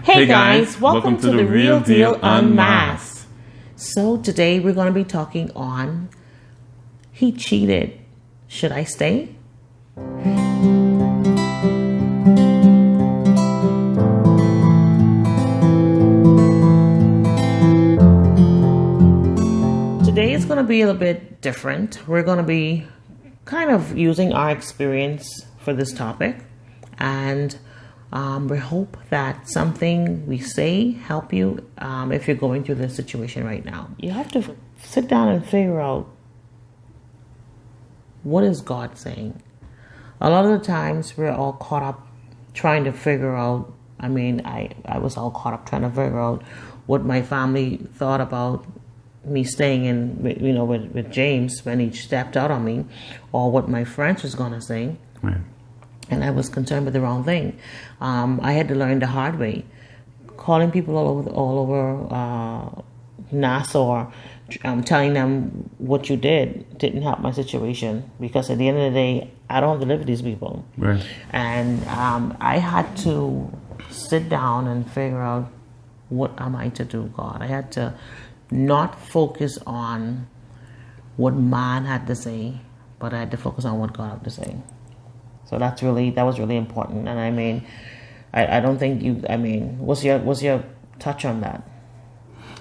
Hey guys, welcome to the Real Deal Unmasked. So today we're going to be talking on he cheated. Should I stay? Today is going to be a little bit different. We're going to be kind of using our experience for this topic, and we hope that something we say help you if you're going through this situation right now. You have to sit down and figure out, what is God saying? A lot of the times we're all caught up trying to figure out, I was all caught up trying to figure out what my family thought about me staying in, with James when he stepped out on me, or what my friends was going to say. Right. And I was concerned with the wrong thing. I had to learn the hard way. Calling people all over Nassau, telling them what you didn't help my situation, because at the end of the day, I don't have to live with these people. Right. And I had to sit down and figure out, what am I to do, God? I had to not focus on what man had to say, but I had to focus on what God had to say. So that was really important. And I don't think what's your touch on that?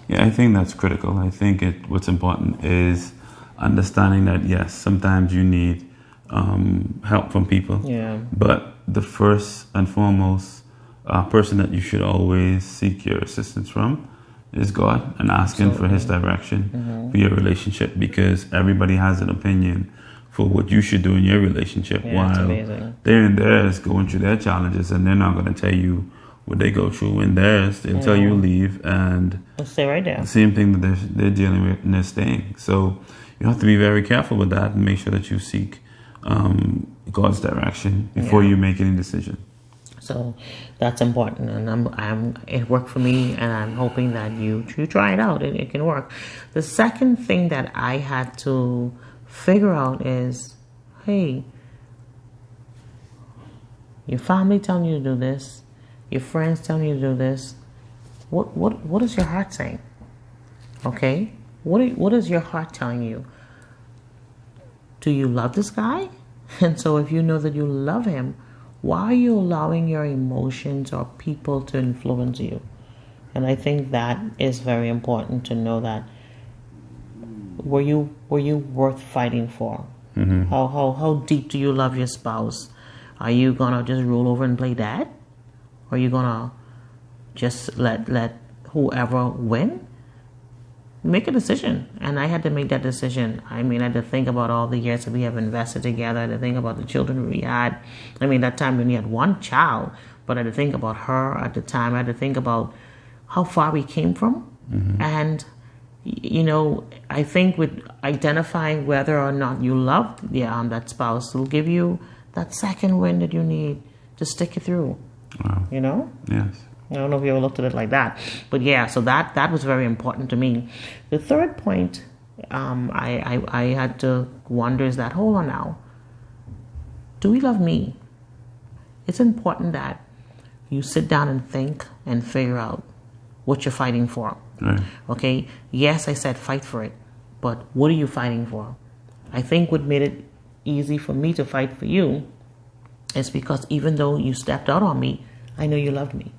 Yeah, I think that's critical. I think what's important is understanding that, yes, sometimes you need help from people. Yeah. But the first and foremost person that you should always seek your assistance from is God, and ask Him for His direction for your relationship, because everybody has an opinion for what you should do in your relationship, while they're in theirs going through their challenges, and they're not going to tell you what they go through in theirs. They'll tell you leave, and stay right there. The same thing that they're dealing with, and they're staying. So you have to be very careful with that, and make sure that you seek God's direction before you make any decision. So that's important, and it worked for me, and I'm hoping that you try it out. It can work. The second thing that I had to figure out is, hey, your family telling you to do this, your friends telling you to do this. What is your heart saying? Okay, what is your heart telling you? Do you love this guy? And so if you know that you love him, why are you allowing your emotions or people to influence you? And I think that is very important to know that. Were you worth fighting for? Mm-hmm. How deep do you love your spouse? Are you gonna just roll over and play dead? Or are you gonna just let whoever win? Make a decision. And I had to make that decision. I had to think about all the years that we have invested together. I had to think about the children we had. That time we only had one child, but I had to think about her at the time. I had to think about how far we came from. Mm-hmm. And I think with identifying whether or not you love that spouse will give you that second win that you need to stick it through. Wow. Yes. I don't know if you ever looked at it like that. But yeah, so that was very important to me. The third point I had to wonder is that, hold on now, do we love me? It's important that you sit down and think and figure out what you're fighting for. Right. Okay, yes, I said fight for it, but what are you fighting for? I think what made it easy for me to fight for you is because even though you stepped out on me, I know you loved me.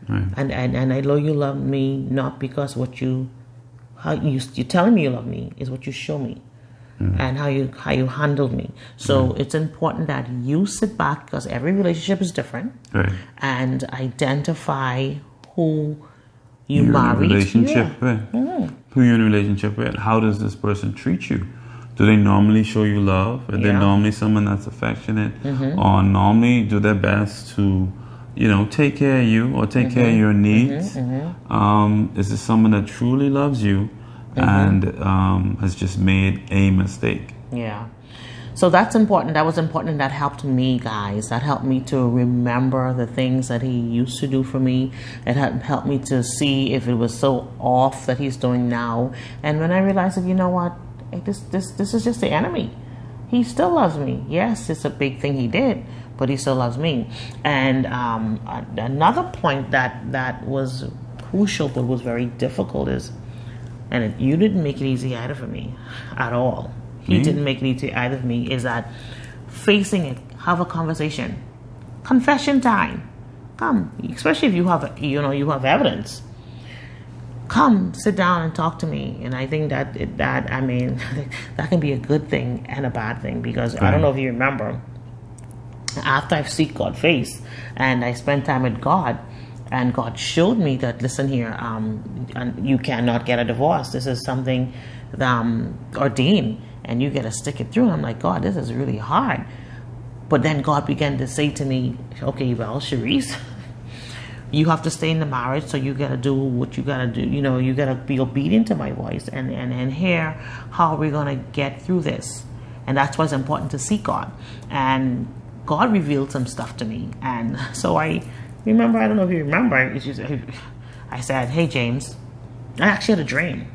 Right. And I know you love me not because you're telling me you love me, is what you show me. Mm-hmm. And how you handled me. So it's important that you sit back, because every relationship is different, right, and identify who you married. Relationship with. Mm-hmm. Who you're in a relationship with. How does this person treat you? Do they normally show you love? Are they normally someone that's affectionate? Mm-hmm. Or normally do their best to take care of you or take care of your needs? Mm-hmm. Is this someone that truly loves you and has just made a mistake? Yeah. So that's important. That was important. That helped me, guys. That helped me to remember the things that he used to do for me. It helped me to see if it was so off that he's doing now. And when I realized that, you know what, this is just the enemy. He still loves me. Yes, it's a big thing he did, but he still loves me. And another point that was crucial but was very difficult is, you didn't make it easy either for me at all. He didn't make it easy either for me, is that facing it, have a conversation, confession time. Come, especially if you have evidence. Come, sit down and talk to me. And I think that that can be a good thing and a bad thing, because I don't know if you remember, after I've seek God's face and I spent time with God, and God showed me that, listen here, you cannot get a divorce. This is something ordained, and you got to stick it through. And I'm like, God, this is really hard. But then God began to say to me, okay, well, Sharice, you have to stay in the marriage, so you got to do what you got to do. You got to be obedient to my voice and hear how we're going to get through this. And that's why it's important to seek God. And God revealed some stuff to me. And so I remember, I don't know if you remember, I said, hey, James, I actually had a dream.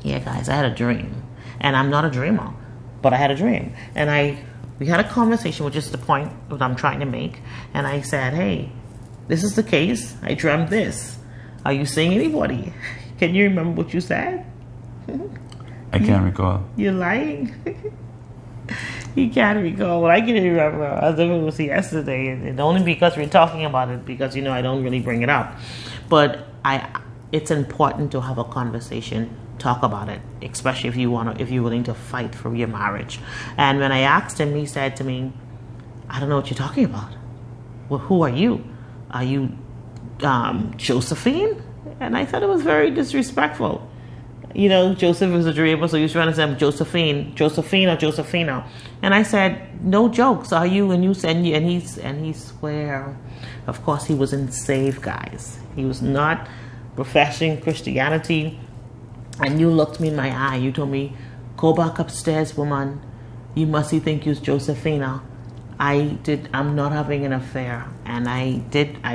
Yeah, guys, I had a dream. And I'm not a dreamer, but I had a dream. And we had a conversation, which is the point that I'm trying to make. And I said, hey, this is the case. I dreamt this. Are you seeing anybody? Can you remember what you said? I can't recall. You're lying? You can't recall. Well, I can remember as if it was yesterday. And only because we're talking about it, because, I don't really bring it up. But it's important to have a conversation, talk about it, especially if you're willing to fight for your marriage. And when I asked him, he said to me, I don't know what you're talking about. Well, who are you? Are you Josephine? And I thought it was very disrespectful. Joseph is a dreamer, so he was trying to say I'm Josephine or Josephina. And I said, no jokes, are you? And you said, and he swear, of course he wasn't saved, guys. He was not professing Christianity. And you looked me in my eye. You told me, go back upstairs, woman. You must think you're Josephina. I'm not having an affair. And I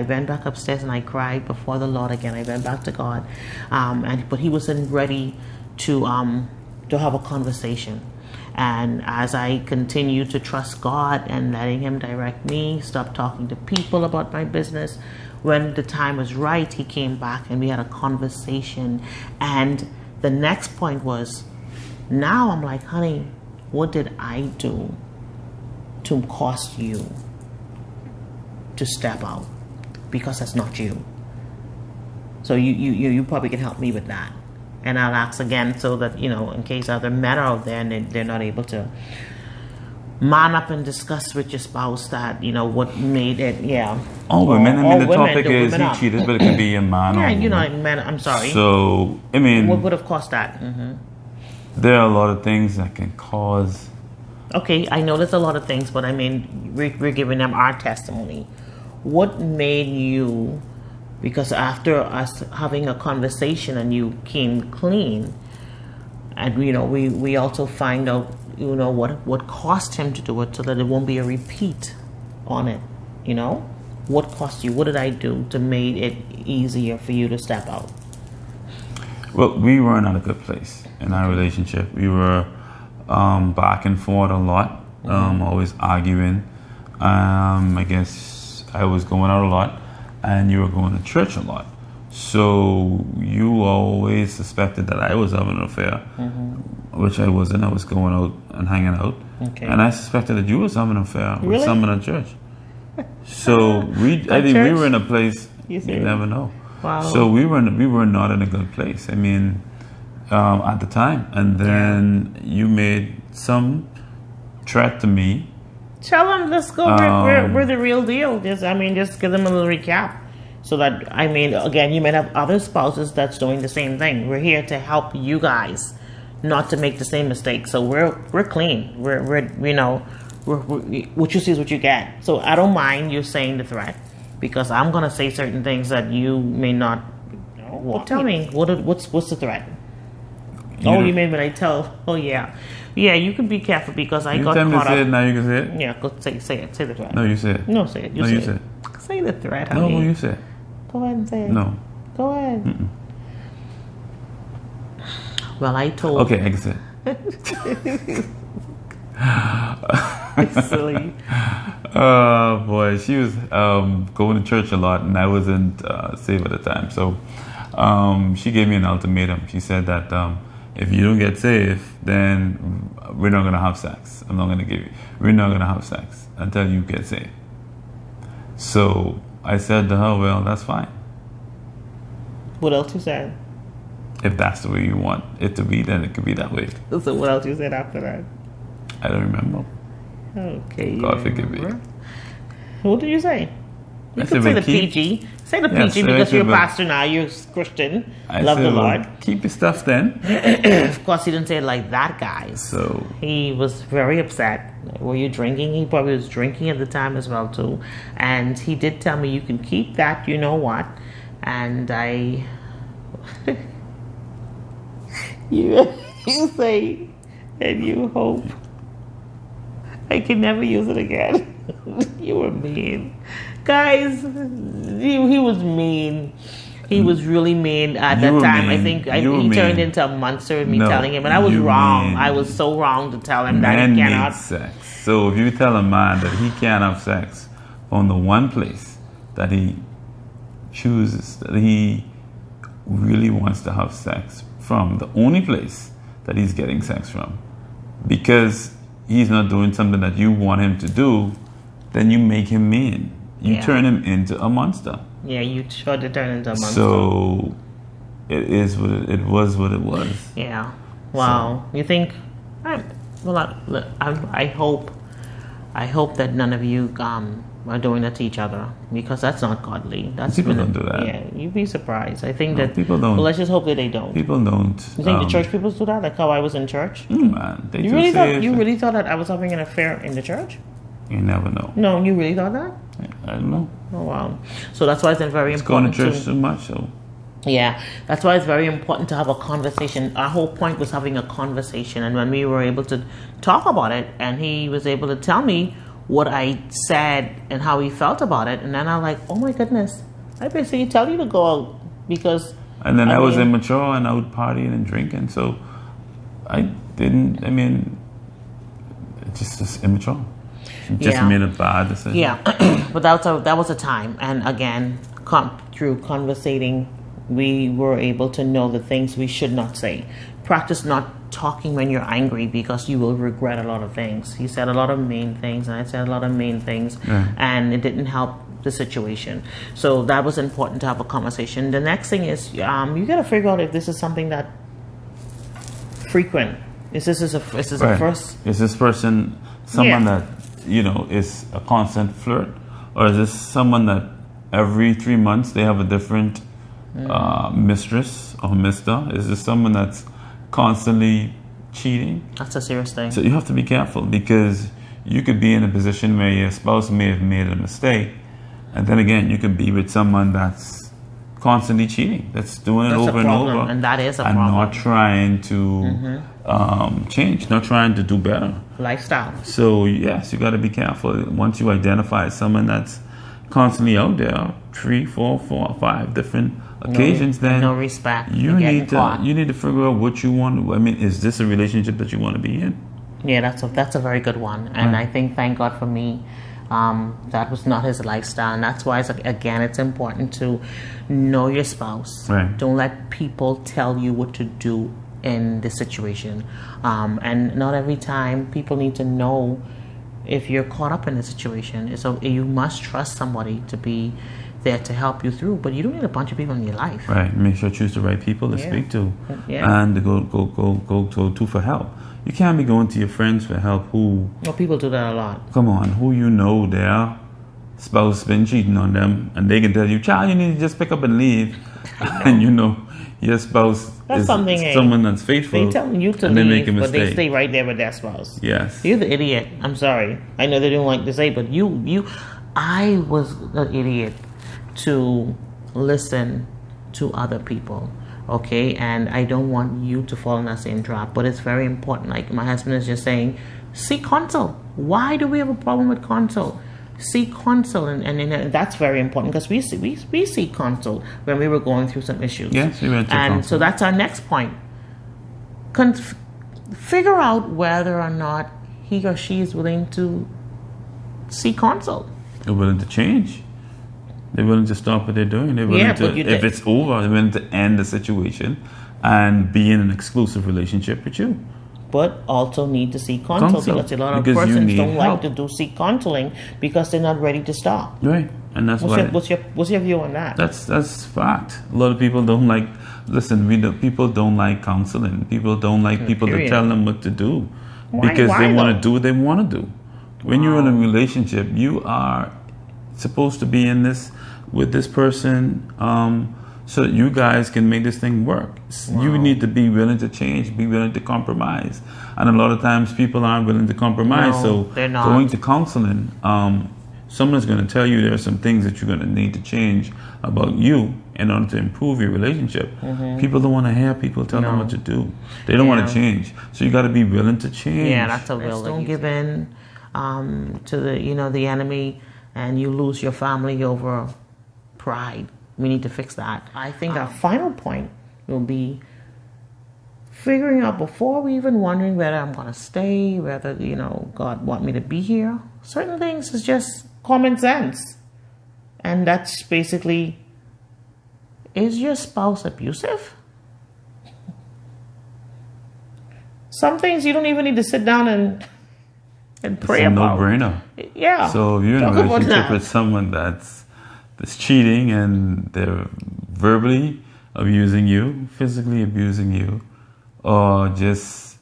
went back upstairs and I cried before the Lord again. I went back to God. But he wasn't ready to have a conversation. And as I continued to trust God and letting him direct me, stop talking to people about my business, when the time was right, he came back and we had a conversation. And the next point was, now I'm like, honey, what did I do to cost you to step out? Because that's not you. So you probably can help me with that. And I'll ask again, so that, in case other men are out there and they're not able to man up and discuss with your spouse that, what made it, yeah. All women, the topic is he cheated, but it could be a man or a woman. Men, I'm sorry. So, what would have caused that? Mm-hmm. There are a lot of things that can cause. Okay, I know there's a lot of things, but we're giving them our testimony. What made you, because after us having a conversation and you came clean, and we also find out what caused him to do it, so that it won't be a repeat on it. What cost you? What did I do to make it easier for you to step out? Well, we weren't at a good place in our relationship. We were back and forth a lot, always arguing. I guess I was going out a lot and you were going to church a lot. So you always suspected that I was having an affair, which I wasn't. I was going out and hanging out. Okay. And I suspected that you was having an affair with someone at church. So I think we were in a place you never know. Wow. So we were not in a good place. At the time, and then you made some threat to me. Tell them, let's go. We're the real deal. Just give them a little recap, so that again, you might have other spouses that's doing the same thing. We're here to help you guys not to make the same mistake. So we're clean. We're what you see is what you get. So I don't mind you saying the threat, because I'm gonna say certain things that you may not. Well, tell me what's the threat? You mean when I tell? Oh yeah, you can be careful, because I got caught up. Say it, now you can say it. Yeah, go say it. Say the threat. No, you say it. No, say it. You say it. Say the threat, honey. No, you say it. Go ahead and say it. No. Go ahead. Mm-mm. Well, I told. Okay, I can say it. It's silly. Oh boy, she was going to church a lot, and I wasn't saved at the time. So she gave me an ultimatum. She said that if you don't get saved, then we're not gonna have sex. I'm not gonna give you. We're not gonna have sex until you get saved. So I said to her, well, that's fine. What else you said? If that's the way you want it to be, then it could be that way. So what else you said after that? I don't remember. Okay. God forgive me. What did you say? You I could said, say well, the PG. Say the Yes, PG so because I you're a said, well, pastor now. You're Christian. I Love said, the well, Lord. keep your stuff then. Of course, he didn't say it like that, guys. So He was very upset. Were you drinking? He probably was drinking at the time as well too. And he did tell me, you can keep that, you know what? And I... you say, and you hope I can never use it again. You were mean. Guys, he was mean. He was really mean at You that were time. mean. I think You were he turned mean. into a monster with me No, telling him, and I was you wrong. mean. I was so wrong to tell him that man he cannot. needs sex. So if you tell a man that he can't have sex on the one place that he chooses, that he really wants to have sex from, the only place that he's getting sex from, because he's not doing something that you want him to do, then you make him mean. You Yeah. turn him into a monster. Yeah, you tried to turn into a monster. So it is what it was. What it was. Yeah. Wow. You think? I hope that none of you are doing that to each other, because that's not godly. That's People don't do that. Yeah, you'd be surprised. I think No, that people don't. Well, let's just hope that they don't. People don't. You think the church people do that? Like how I was in church? Man, they You just really say thought? You really thought that I was having an affair in the church? You never know. No, you really thought that? I don't know. Oh wow. So that's why it's very It's going important to church too much, so Yeah, that's why it's very important to have a conversation. Our whole point was having a conversation, and when we were able to talk about it, and he was able to tell me what I said and how he felt about it, and then I'm like, oh my goodness, I basically tell you to go out because. and then I was mean, immature and out partying and drinking, so I didn't. I mean, it's just immature. Just Yeah. made a bad decision. Yeah, but that was a time, and again, through conversating, we were able to know the things we should not say. Practice not talking when you're angry, because you will regret a lot of things. He said a lot of mean things, and I said a lot of mean things, and it didn't help the situation. So that was important to have a conversation. The next thing is you got to figure out if this is something that frequent. Is this a first? Is this person someone that is a constant flirt, or is this someone that every 3 months they have a different mistress or mister? Is this someone that's constantly cheating? That's a serious thing. So you have to be careful, because you could be in a position where your spouse may have made a mistake, and then again you could be with someone that's constantly cheating, that's doing it That's a over and problem, over, and that is a and problem. not trying to change, not trying to do better. Lifestyle. So yes, you got to be careful. Once you identify someone that's constantly out there, 3, 4, 5 different occasions, then no respect. You You're getting need to caught. you need to figure out what you want. I mean, is this a relationship that you want to be in? Yeah, that's a very good one, and I think, thank God for me, that was not his lifestyle, and that's why it's important to know your spouse. Right. Don't let people tell you what to do in this situation, and not every time people need to know if you're caught up in a situation. So you must trust somebody to be there to help you through, but you don't need a bunch of people in your life. Right. Make sure you choose the right people to speak to, and to go to for help. You can't be going to your friends for help who, Well, people do that a lot. come on, who you know their spouse been cheating on them, and they can tell you, child, you need to just pick up and leave, and your spouse That's is something, someone that's faithful. They telling you to and they leave, make a but they mistake. stay right there with their spouse. Yes. You're the idiot. I'm sorry. I know they don't like to say, but I was the idiot to listen to other people. Okay, and I don't want you to fall in that same trap, but it's very important. Like my husband is just saying, seek counsel. Why do we have a problem with counsel? Seek counsel, and that's very important, because we seek counsel when we were going through some issues. Yes, we went to and counsel. so that's our next point. Figure out whether or not he or she is willing to seek counsel. They're willing to change. They're willing to stop what they're doing. They're willing if it's over, they're willing to end the situation and be in an exclusive relationship with you. But also need to seek counsel because a lot of persons don't like to seek counseling because they're not ready to stop. Right, and that's what's your view on that? That's fact. A lot of people don't like. Listen, people don't like counseling. People don't like people to tell them what to do because they want to do what they want to do. When you're in a relationship, you are supposed to be in this with this person so that you guys can make this thing work. You need to be willing to change, be willing to compromise. And a lot of times people aren't willing to compromise. No, they're not. Going to counseling, someone's going to tell you there are some things that you're going to need to change about you in order to improve your relationship. People don't want to hear people tell them what to do. They don't want to change. So you got to be willing to change. Yeah, that's a will. Don't give in to the enemy, and you lose your family over pride. We need to fix that. I think our final point will be figuring out before we even wondering whether I'm going to stay, whether, God want me to be here. Certain things is just common sense. And that's basically, is your spouse abusive? Some things you don't even need to sit down and pray about. It's a no-brainer. Yeah. So if you're in a relationship with someone that's cheating and they're verbally abusing you, physically abusing you, or just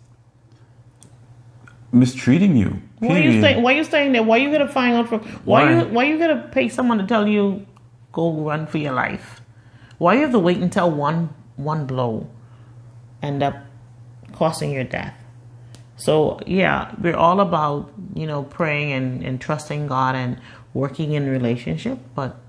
mistreating you. Why are you staying there? Why are you gonna find out from? Why are you gonna pay someone to tell you go run for your life? Why you have to wait until one blow end up costing your death? So yeah, we're all about praying and trusting God and working in relationship, but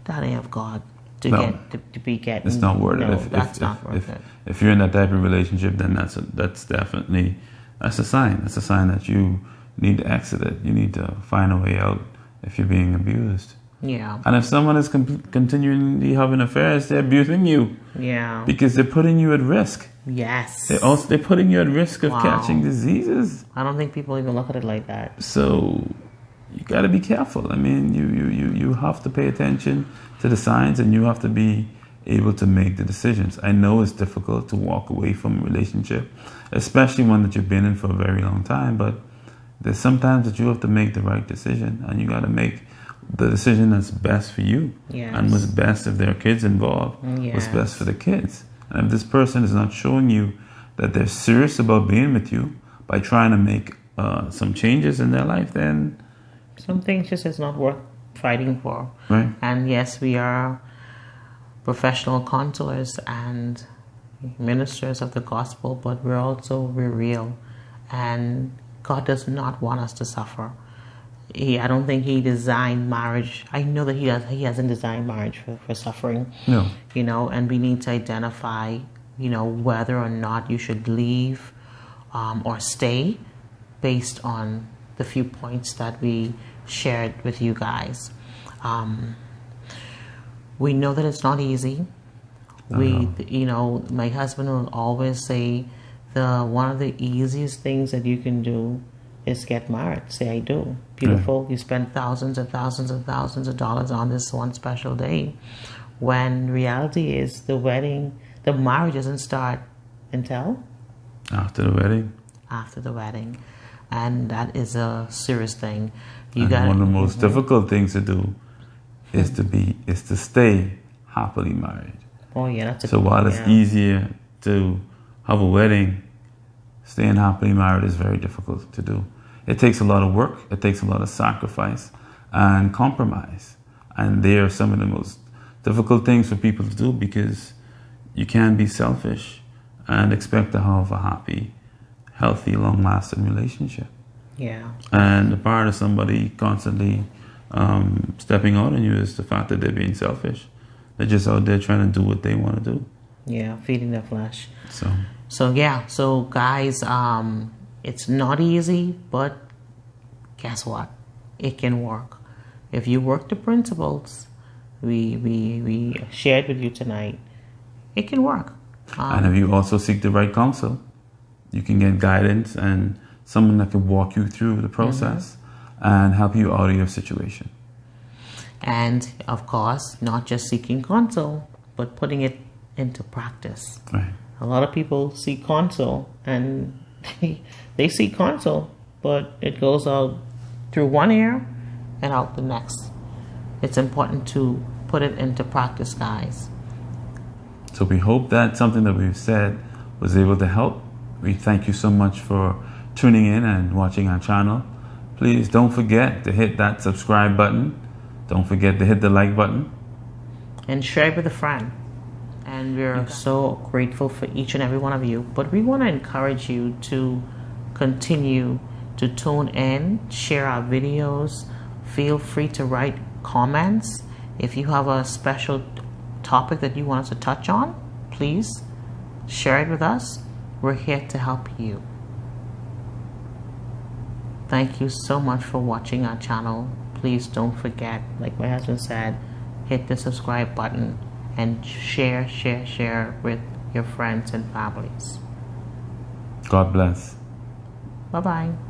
that ain't of God to be getting. It's not worth it. That's not worth it. If you're in that type of relationship, then that's definitely a sign. That's a sign that you need to exit it. You need to find a way out if you're being abused. Yeah. And if someone is continually having affairs, they're abusing you. Yeah. Because they're putting you at risk. Yes. They're putting you at risk of catching diseases. I don't think people even look at it like that. So you got to be careful. I mean, you have to pay attention to the signs, and you have to be able to make the decisions. I know it's difficult to walk away from a relationship, especially one that you've been in for a very long time, but there's sometimes that you have to make the right decision, and you got to make the decision that's best for you. Yes. And what's best if there are kids involved. Yes. What's best for the kids. And if this person is not showing you that they're serious about being with you by trying to make some changes in their life, then some things just is not worth fighting for. Right. And yes, we are professional counselors and ministers of the gospel, but we're real. And God does not want us to suffer. I don't think He designed marriage. I know that He hasn't designed marriage for suffering. No. And we need to identify, whether or not you should leave or stay based on the few points that we shared with you guys. We know that it's not easy. My husband will always say one of the easiest things that you can do is get married. Say I do. Beautiful. You spend thousands and thousands and thousands of dollars on this one special day, when reality is the marriage doesn't start until after the wedding. After the wedding. And that is a serious thing. One of the most difficult things to do is to stay happily married. Oh yeah, that's so while it's easier to have a wedding, staying happily married is very difficult to do. It takes a lot of work, it takes a lot of sacrifice and compromise. And they are some of the most difficult things for people to do, because you can't be selfish and expect to have a happy, healthy, long-lasting relationship. Yeah. And the part of somebody constantly stepping out on you is the fact that they're being selfish. They're just out there trying to do what they want to do. Yeah, feeding their flesh. So guys, it's not easy, but guess what? It can work. If you work the principles we shared with you tonight, it can work. And if you also seek the right counsel, you can get guidance and someone that can walk you through the process and help you out of your situation. And of course, not just seeking counsel, but putting it into practice. Right. A lot of people seek counsel and they seek counsel, but it goes out through one ear and out the next. It's important to put it into practice, guys. So we hope that something that we've said was able to help. We thank you so much for tuning in and watching our channel. Please don't forget to hit that subscribe button. Don't forget to hit the like button. And share it with a friend. And we're so grateful for each and every one of you. But we want to encourage you to continue to tune in, share our videos. Feel free to write comments. If you have a special topic that you want us to touch on, please share it with us. We're here to help you. Thank you so much for watching our channel. Please don't forget, like my husband said, hit the subscribe button and share with your friends and families. God bless. Bye-bye.